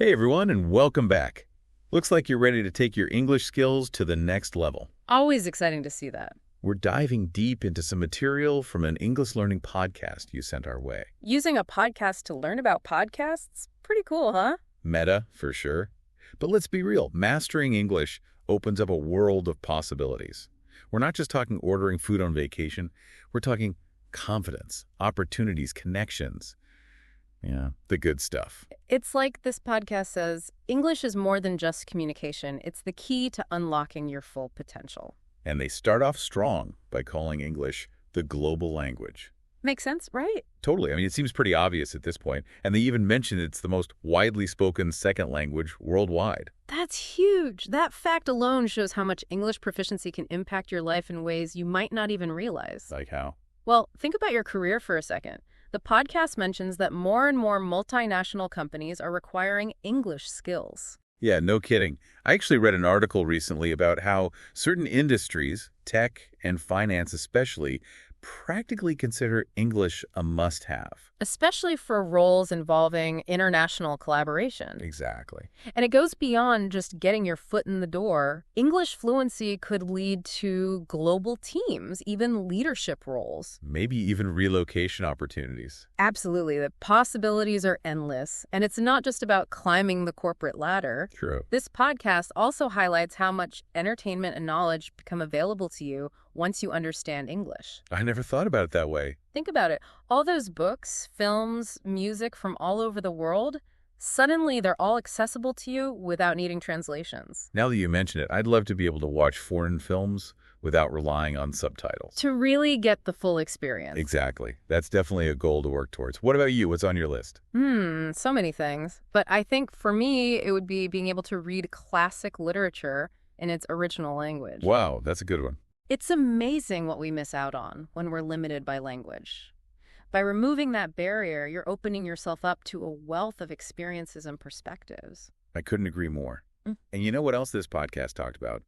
Hey everyone, and welcome back. Looks like you're ready to take your English skills to the next level. Always exciting to see that. We're diving deep into some material from an English learning podcast you sent our way. Using a podcast to learn about podcasts? Pretty cool, huh? Meta, for sure. But let's be real, mastering English opens up a world of possibilities. We're not just talking ordering food on vacation, we're talking confidence, opportunities, connections. Yeah, the good stuff. It's like this podcast says, English is more than just communication. It's the key to unlocking your full potential. And they start off strong by calling English the global language. Makes sense, right? Totally. I mean, it seems pretty obvious at this point. And they even mention it's the most widely spoken second language worldwide. That's huge. That fact alone shows how much English proficiency can impact your life in ways you might not even realize. Like how? Well, think about your career for a second. The podcast mentions that more and more multinational companies are requiring English skills. Yeah, no kidding. I actually read an article recently about how certain industries, tech and finance especially, practically consider English a must-have. Especially for roles involving international collaboration. Exactly. And it goes beyond just getting your foot in the door. English fluency could lead to global teams, even leadership roles. Maybe even relocation opportunities. Absolutely. The possibilities are endless. And it's not just about climbing the corporate ladder. True. This podcast also highlights how much entertainment and knowledge become available to you once you understand English. I never thought about it that way. Think about it. All those books, films, music from all over the world, suddenly they're all accessible to you without needing translations. Now that you mention it, I'd love to be able to watch foreign films without relying on subtitles. To really get the full experience. Exactly. That's definitely a goal to work towards. What about you? What's on your list? So many things. But I think for me, it would be being able to read classic literature in its original language. Wow, that's a good one. It's amazing what we miss out on when we're limited by language. By removing that barrier, you're opening yourself up to a wealth of experiences and perspectives. I couldn't agree more. And you know what else this podcast talked about?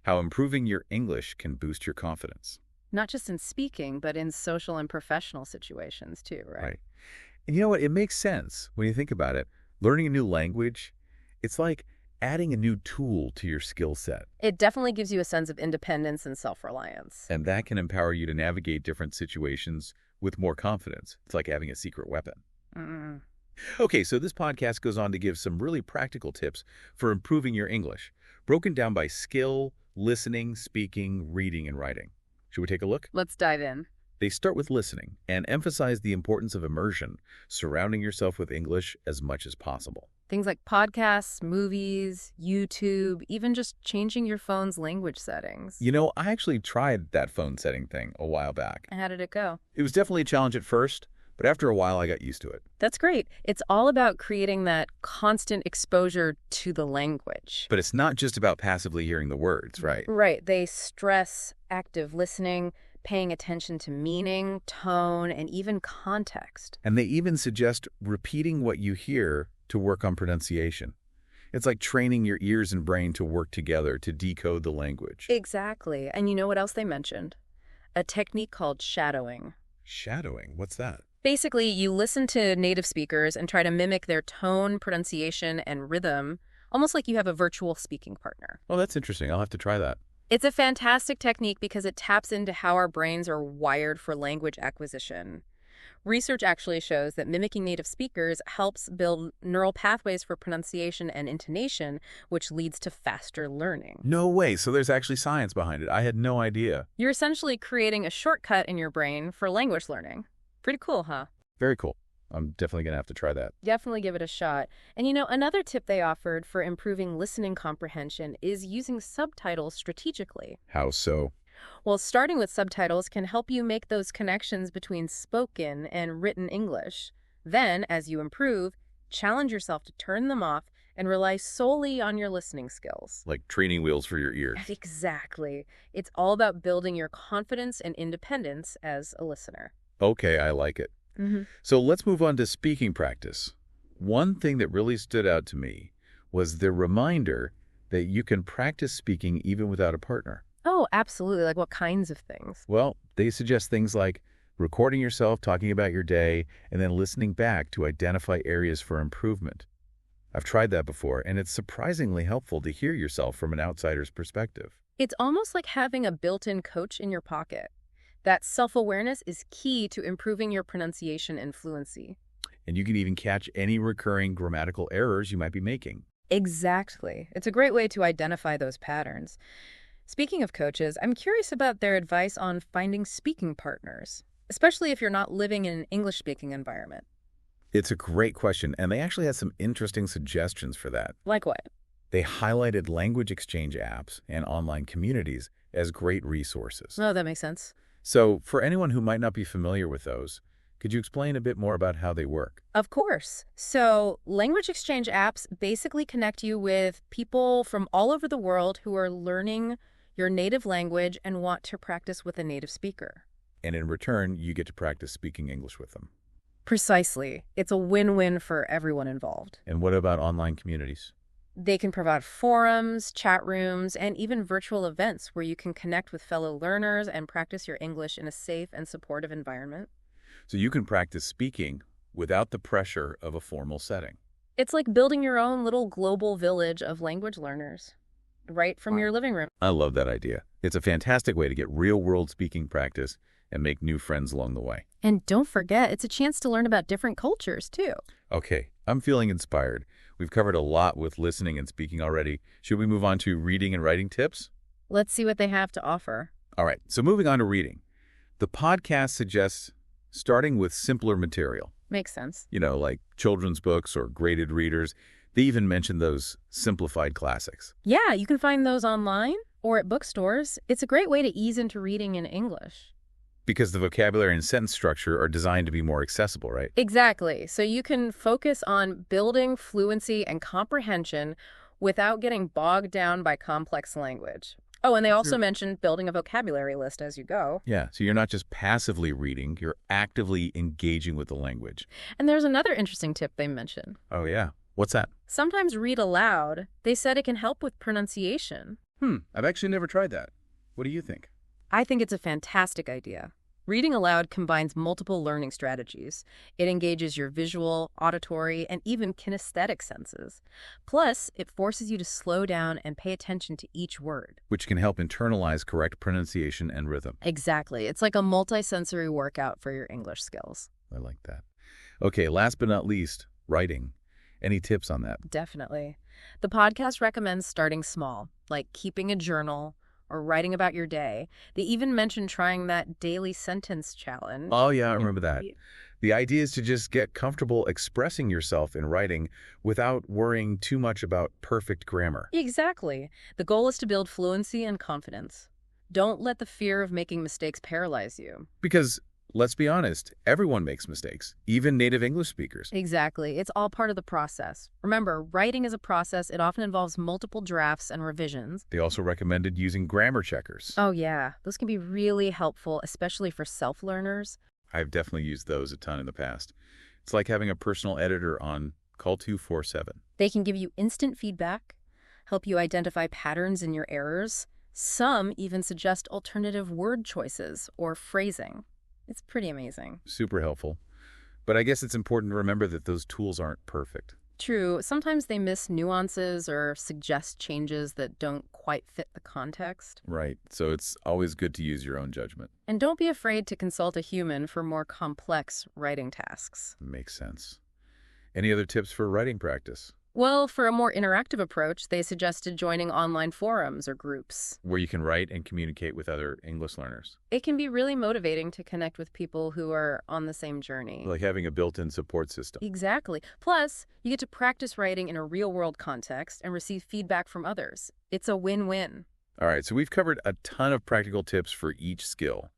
How improving your English can boost your confidence. Not just in speaking, but in social and professional situations too, right? And you know what? It makes sense when you think about it. Learning a new language, it's like adding a new tool to your skill set. It definitely gives you a sense of independence and self-reliance. And that can empower you to navigate different situations with more confidence. It's like having a secret weapon. Okay, so this podcast goes on to give some really practical tips for improving your English, broken down by skill, listening, speaking, reading, and writing. Should we take a look? Let's dive in. They start with listening and emphasize the importance of immersion, surrounding yourself with English as much as possible. Things like podcasts, movies, YouTube, even just changing your phone's language settings. You know, I actually tried that phone setting thing a while back. How did it go? It was definitely a challenge at first, but after a while I got used to it. That's great. It's all about creating that constant exposure to the language. But it's not just about passively hearing the words, right? Right. They stress active listening, paying attention to meaning, tone, and even context. And they even suggest repeating what you hear to work on pronunciation. It's like training your ears and brain to work together to decode the language. Exactly. And you know what else they mentioned? A technique called shadowing. Shadowing? What's that? Basically, you listen to native speakers and try to mimic their tone, pronunciation, and rhythm, almost like you have a virtual speaking partner. Oh, that's interesting. I'll have to try that. It's a fantastic technique because it taps into how our brains are wired for language acquisition. Research actually shows that mimicking native speakers helps build neural pathways for pronunciation and intonation, which leads to faster learning. No way. So there's actually science behind it. I had no idea. You're essentially creating a shortcut in your brain for language learning. Pretty cool, huh? Very cool. I'm definitely going to have to try that. Definitely give it a shot. And you know, another tip they offered for improving listening comprehension is using subtitles strategically. How so? Well, starting with subtitles can help you make those connections between spoken and written English. Then, as you improve, challenge yourself to turn them off and rely solely on your listening skills. Like training wheels for your ears. Exactly. It's all about building your confidence and independence as a listener. Okay, I like it. So let's move on to speaking practice. One thing that really stood out to me was the reminder that you can practice speaking even without a partner. Oh, absolutely. Like what kinds of things? Well, they suggest things like recording yourself talking about your day and then listening back to identify areas for improvement. I've tried that before, and it's surprisingly helpful to hear yourself from an outsider's perspective. It's almost like having a built-in coach in your pocket. That self-awareness is key to improving your pronunciation and fluency. And you can even catch any recurring grammatical errors you might be making. Exactly. It's a great way to identify those patterns. Speaking of coaches, I'm curious about their advice on finding speaking partners, especially if you're not living in an English-speaking environment. It's a great question, and they actually had some interesting suggestions for that. Like what? They highlighted language exchange apps and online communities as great resources. Oh, that makes sense. So, for anyone who might not be familiar with those, could you explain a bit more about how they work? Of course. So, language exchange apps basically connect you with people from all over the world who are learning your native language and want to practice with a native speaker. And in return, you get to practice speaking English with them. Precisely. It's a win-win for everyone involved. And what about online communities? They can provide forums, chat rooms, and even virtual events where you can connect with fellow learners and practice your English in a safe and supportive environment. So you can practice speaking without the pressure of a formal setting. It's like building your own little global village of language learners, right from your living room. I love that idea. It's a fantastic way to get real-world speaking practice and make new friends along the way. And don't forget, it's a chance to learn about different cultures, too. Okay, I'm feeling inspired. We've covered a lot with listening and speaking already. Should we move on to reading and writing tips? Let's see what they have to offer. All right, so moving on to reading. The podcast suggests starting with simpler material. Makes sense. Like children's books or graded readers. They even mention those simplified classics. Yeah, you can find those online or at bookstores. It's a great way to ease into reading in English. Because the vocabulary and sentence structure are designed to be more accessible, right? Exactly. So you can focus on building fluency and comprehension without getting bogged down by complex language. Oh, and they also mentioned building a vocabulary list as you go. Yeah, so you're not just passively reading, you're actively engaging with the language. And there's another interesting tip they mentioned. Oh, yeah. What's that? Sometimes read aloud. They said it can help with pronunciation. I've actually never tried that. What do you think? I think it's a fantastic idea. Reading aloud combines multiple learning strategies. It engages your visual, auditory, and even kinesthetic senses. Plus, it forces you to slow down and pay attention to each word. Which can help internalize correct pronunciation and rhythm. Exactly. It's like a multi-sensory workout for your English skills. I like that. Okay, last but not least, writing. Any tips on that? Definitely. The podcast recommends starting small, like keeping a journal or writing about your day. They even mentioned trying that daily sentence challenge. Oh, yeah, I remember that. The idea is to just get comfortable expressing yourself in writing without worrying too much about perfect grammar. Exactly. The goal is to build fluency and confidence. Don't let the fear of making mistakes paralyze you. Because, let's be honest, everyone makes mistakes, even native English speakers. Exactly. It's all part of the process. Remember, writing is a process. It often involves multiple drafts and revisions. They also recommended using grammar checkers. Oh, yeah. Those can be really helpful, especially for self-learners. I've definitely used those a ton in the past. It's like having a personal editor on Call 247. They can give you instant feedback, help you identify patterns in your errors. Some even suggest alternative word choices or phrasing. It's pretty amazing. Super helpful. But I guess it's important to remember that those tools aren't perfect. True. Sometimes they miss nuances or suggest changes that don't quite fit the context. Right. So it's always good to use your own judgment. And don't be afraid to consult a human for more complex writing tasks. Makes sense. Any other tips for writing practice? Well, for a more interactive approach, they suggested joining online forums or groups. Where you can write and communicate with other English learners. It can be really motivating to connect with people who are on the same journey. Like having a built-in support system. Exactly. Plus, you get to practice writing in a real-world context and receive feedback from others. It's a win-win. All right, so we've covered a ton of practical tips for each skill.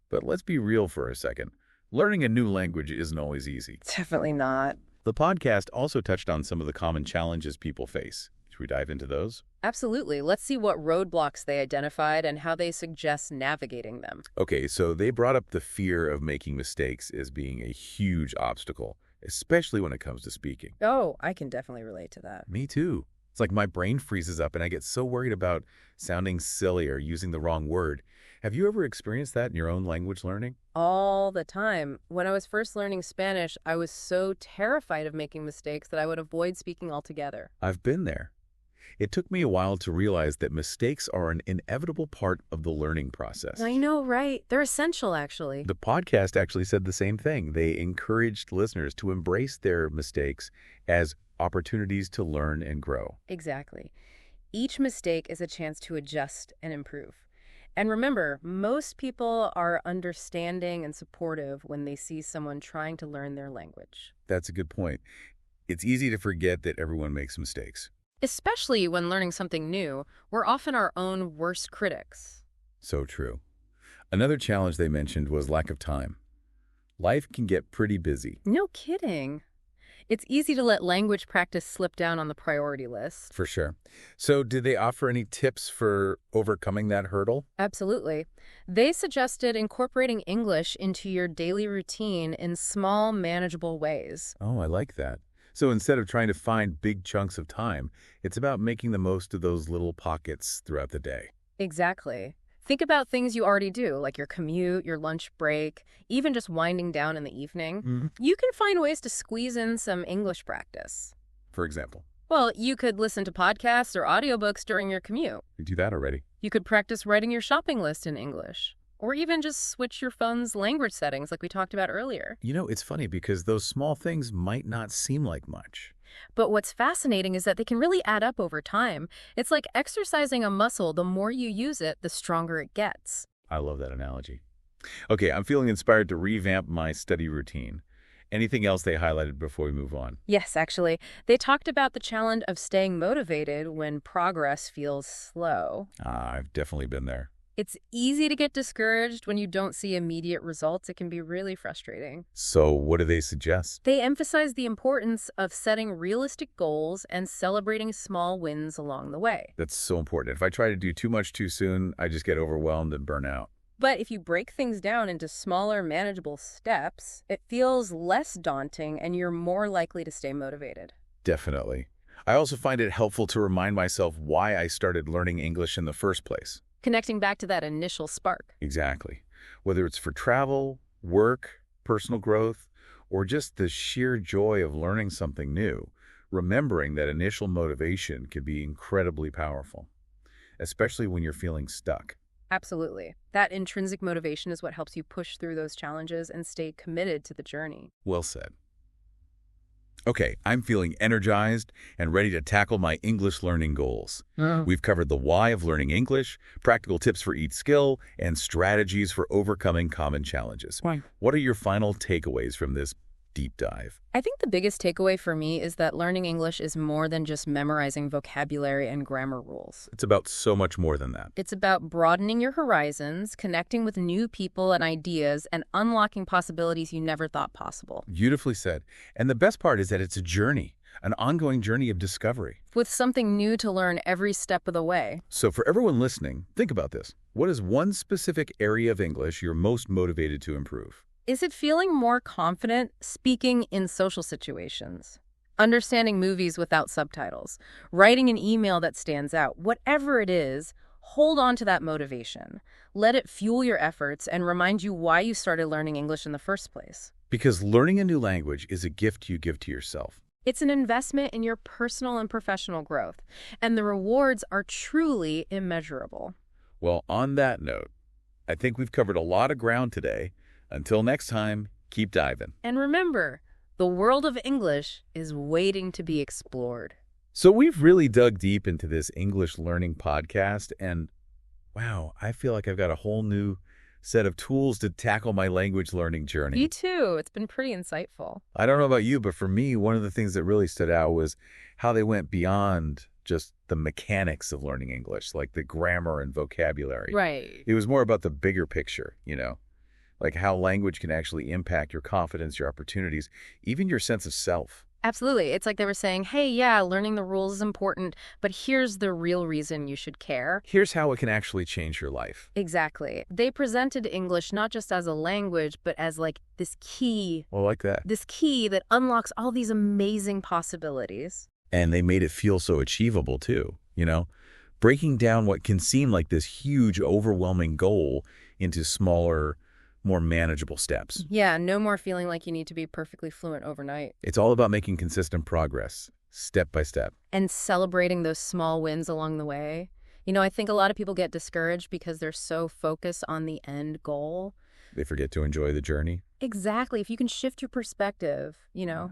But let's be real for a second. Learning a new language isn't always easy. Definitely not. The podcast also touched on some of the common challenges people face. Should we dive into those? Absolutely. Let's see what roadblocks they identified and how they suggest navigating them. Okay, so they brought up the fear of making mistakes as being a huge obstacle, especially when it comes to speaking. Oh, I can definitely relate to that. Me too. It's like my brain freezes up and I get so worried about sounding silly or using the wrong word. Have you ever experienced that in your own language learning? All the time. When I was first learning Spanish, I was so terrified of making mistakes that I would avoid speaking altogether. I've been there. It took me a while to realize that mistakes are an inevitable part of the learning process. I know, right? They're essential, actually. The podcast actually said the same thing. They encouraged listeners to embrace their mistakes as opportunities to learn and grow. Exactly. Each mistake is a chance to adjust and improve. And remember, most people are understanding and supportive when they see someone trying to learn their language. That's a good point. It's easy to forget that everyone makes mistakes. Especially when learning something new, we're often our own worst critics. So true. Another challenge they mentioned was lack of time. Life can get pretty busy. No kidding. It's easy to let language practice slip down on the priority list. For sure. So did they offer any tips for overcoming that hurdle? Absolutely. They suggested incorporating English into your daily routine in small, manageable ways. Oh, I like that. So instead of trying to find big chunks of time, it's about making the most of those little pockets throughout the day. Exactly. Think about things you already do, like your commute, your lunch break, even just winding down in the evening. You can find ways to squeeze in some English practice. For example, Well, you could listen to podcasts or audiobooks during your commute. we do that already. You could practice writing your shopping list in English. Or even just switch your phone's language settings like we talked about earlier. You know, it's funny because those small things might not seem like much. But what's fascinating is that they can really add up over time. It's like exercising a muscle. The more you use it, the stronger it gets. I love that analogy. Okay, I'm feeling inspired to revamp my study routine. Anything else they highlighted before we move on? Yes, actually. They talked about the challenge of staying motivated when progress feels slow. I've definitely been there. It's easy to get discouraged when you don't see immediate results. It can be really frustrating. So what do they suggest? They emphasize the importance of setting realistic goals and celebrating small wins along the way. That's so important. If I try to do too much too soon, I just get overwhelmed and burn out. But if you break things down into smaller, manageable steps, it feels less daunting and you're more likely to stay motivated. Definitely. I also find it helpful to remind myself why I started learning English in the first place. Connecting back to that initial spark. Exactly. Whether it's for travel, work, personal growth, or just the sheer joy of learning something new, remembering that initial motivation can be incredibly powerful, especially when you're feeling stuck. Absolutely. That intrinsic motivation is what helps you push through those challenges and stay committed to the journey. Well said. Okay, I'm feeling energized and ready to tackle my English learning goals. We've covered the why of learning English, practical tips for each skill, and strategies for overcoming common challenges. What are your final takeaways from this deep dive? I think the biggest takeaway for me is that learning English is more than just memorizing vocabulary and grammar rules. It's about so much more than that. It's about broadening your horizons, connecting with new people and ideas, and unlocking possibilities you never thought possible. Beautifully said. And the best part is that it's a journey, an ongoing journey of discovery. With something new to learn every step of the way. So for everyone listening, think about this. What is one specific area of English you're most motivated to improve? Is it feeling more confident speaking in social situations? Understanding movies without subtitles? Writing an email that stands out? Whatever it is, hold on to that motivation. Let it fuel your efforts and remind you why you started learning English in the first place. Because learning a new language is a gift you give to yourself. It's an investment in your personal and professional growth, and the rewards are truly immeasurable. Well, on that note, I think we've covered a lot of ground today. Until next time, keep diving. And remember, the world of English is waiting to be explored. So we've really dug deep into this English learning podcast, and wow, I feel like I've got a whole new set of tools to tackle my language learning journey. Me too. It's been pretty insightful. I don't know about you, but for me, one of the things that really stood out was how they went beyond just the mechanics of learning English, like the grammar and vocabulary. Right. It was more about the bigger picture, like how language can actually impact your confidence, your opportunities, even your sense of self. Absolutely. It's like they were saying, hey, yeah, learning the rules is important, but here's the real reason you should care. Here's how it can actually change your life. Exactly. They presented English not just as a language, but as like this key. Well, like that. This key that unlocks all these amazing possibilities. And they made it feel so achievable, too, breaking down what can seem like this huge, overwhelming goal into smaller, more manageable steps. Yeah, no more feeling like you need to be perfectly fluent overnight. It's all about making consistent progress, step by step. And celebrating those small wins along the way. I think a lot of people get discouraged because they're so focused on the end goal. They forget to enjoy the journey. Exactly. If you can shift your perspective,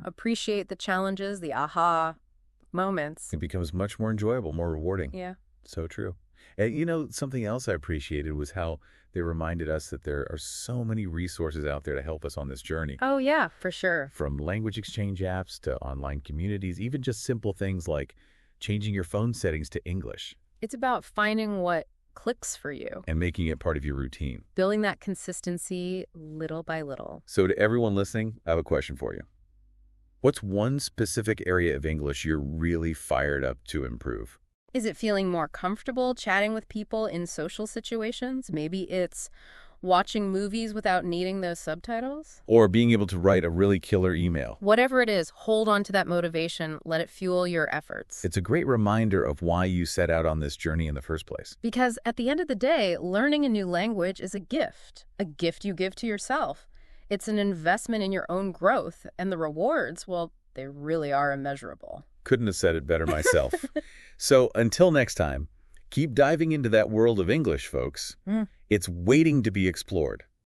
appreciate the challenges, the aha moments. It becomes much more enjoyable, more rewarding. Yeah. So true. And something else I appreciated was how they reminded us that there are so many resources out there to help us on this journey. Oh, yeah, for sure. From language exchange apps to online communities, even just simple things like changing your phone settings to English. It's about finding what clicks for you. And making it part of your routine. Building that consistency little by little. So to everyone listening, I have a question for you. What's one specific area of English you're really fired up to improve? Is it feeling more comfortable chatting with people in social situations? Maybe it's watching movies without needing those subtitles? Or being able to write a really killer email. Whatever it is, hold on to that motivation. Let it fuel your efforts. It's a great reminder of why you set out on this journey in the first place. Because at the end of the day, learning a new language is a gift you give to yourself. It's an investment in your own growth, and the rewards, well, they really are immeasurable. Couldn't have said it better myself. So until next time, keep diving into that world of English, folks. It's waiting to be explored.